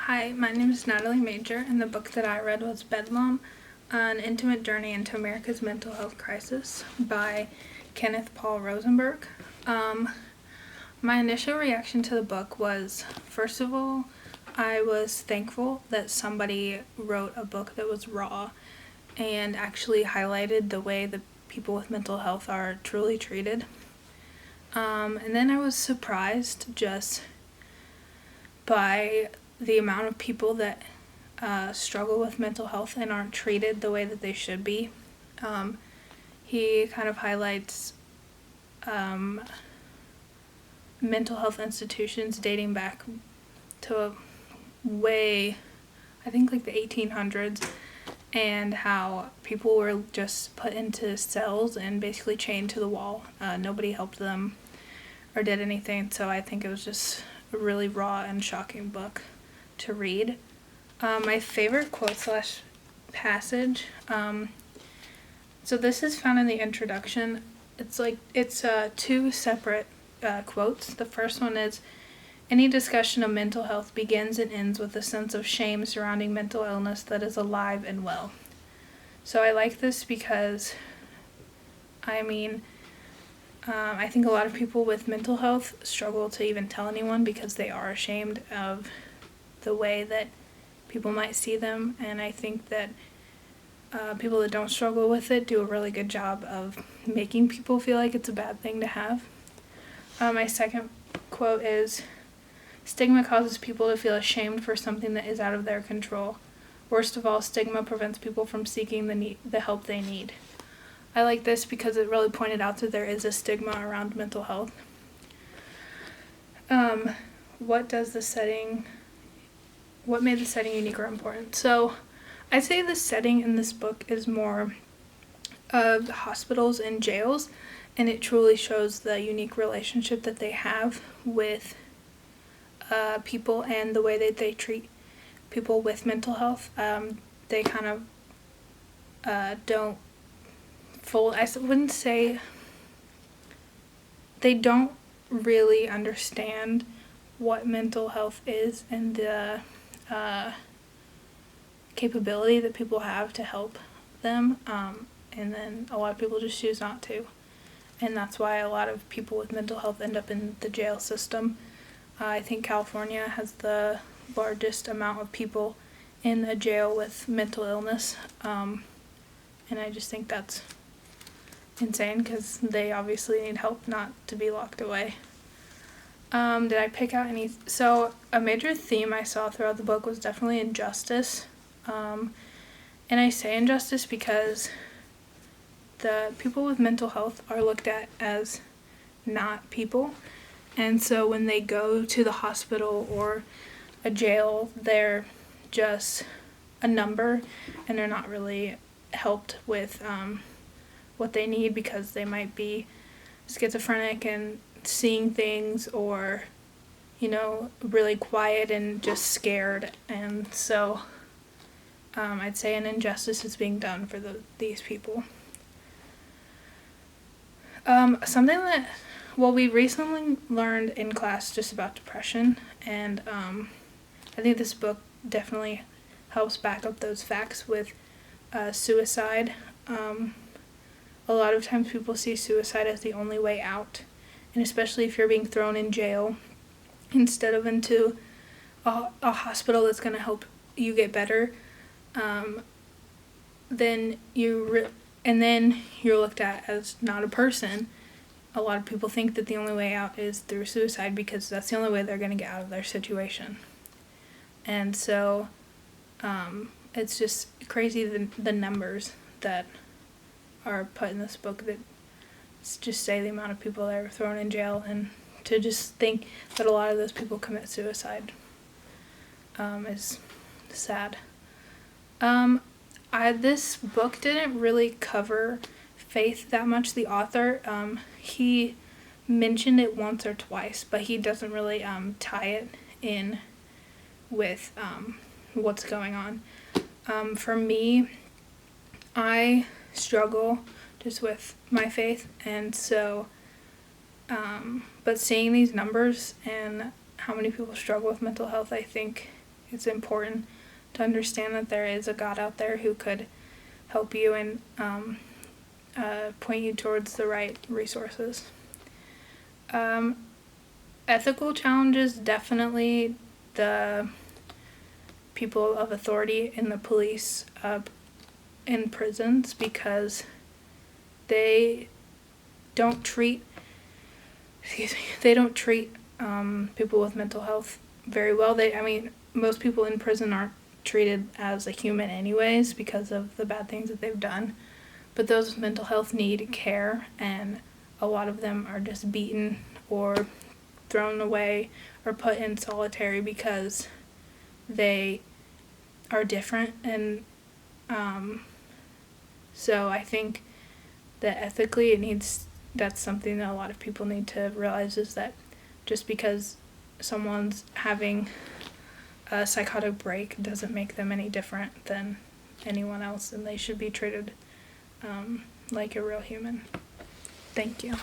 Hi, my name is Natalie Major, and the book that I read was Bedlam, An Intimate Journey into America's Mental Health Crisis by Kenneth Paul Rosenberg. My initial reaction to the book was, first of all, I was thankful that somebody wrote a book that was raw and actually highlighted the way that people with mental health are truly treated. And then I was surprised just by the amount of people that struggle with mental health and aren't treated the way that they should be. He kind of highlights mental health institutions dating back to way, I think like the 1800s, and how people were just put into cells and basically chained to the wall. Nobody helped them or did anything, so I think it was just a really raw and shocking book to read. My favorite quote slash passage, so this is found in the introduction. It's two separate quotes. The first one is, "Any discussion of mental health begins and ends with a sense of shame surrounding mental illness that is alive and well." So I like this because, I think a lot of people with mental health struggle to even tell anyone because they are ashamed of the way that people might see them, and I think that people that don't struggle with it do a really good job of making people feel like it's a bad thing to have. My second quote is, "Stigma causes people to feel ashamed for something that is out of their control. Worst of all, stigma prevents people from seeking the help they need." I like this because it really pointed out that there is a stigma around mental health. What made the setting unique or important? So I'd say the setting in this book is more of hospitals and jails, and it truly shows the unique relationship that they have with people and the way that they treat people with mental health. They kind of don't I wouldn't say, they don't really understand what mental health is and the capability that people have to help them, and then a lot of people just choose not to, and that's why a lot of people with mental health end up in the jail system. I think California has the largest amount of people in a jail with mental illness, and I just think that's insane because they obviously need help, not to be locked away. Did I pick out any? So a major theme I saw throughout the book was definitely injustice. And I say injustice because the people with mental health are looked at as not people. And so when they go to the hospital or a jail, they're just a number and they're not really helped with what they need because they might be schizophrenic and seeing things, or really quiet and just scared. And so I'd say an injustice is being done for these people. Something that we recently learned in class just about depression, and I think this book definitely helps back up those facts with suicide. A lot of times people see suicide as the only way out, and especially if you're being thrown in jail instead of into a hospital that's going to help you get better, then you're looked at as not a person. A lot of people think that the only way out is through suicide because that's the only way they're going to get out of their situation. And so it's just crazy the numbers that are put in this book that just say the amount of people that are thrown in jail, and to just think that a lot of those people commit suicide is sad. This book didn't really cover faith that much. The author, he mentioned it once or twice, but he doesn't really tie it in with what's going on. For me, I struggle just with my faith, and so but seeing these numbers and how many people struggle with mental health, I think it's important to understand that there is a God out there who could help you and point you towards the right resources. Ethical challenges, definitely the people of authority in the police, in prisons, because they don't treat people with mental health very well. Most people in prison aren't treated as a human anyways because of the bad things that they've done. But those with mental health need care, and a lot of them are just beaten or thrown away or put in solitary because they are different. And so I think that ethically that's something that a lot of people need to realize, is that just because someone's having a psychotic break doesn't make them any different than anyone else, and they should be treated like a real human. Thank you.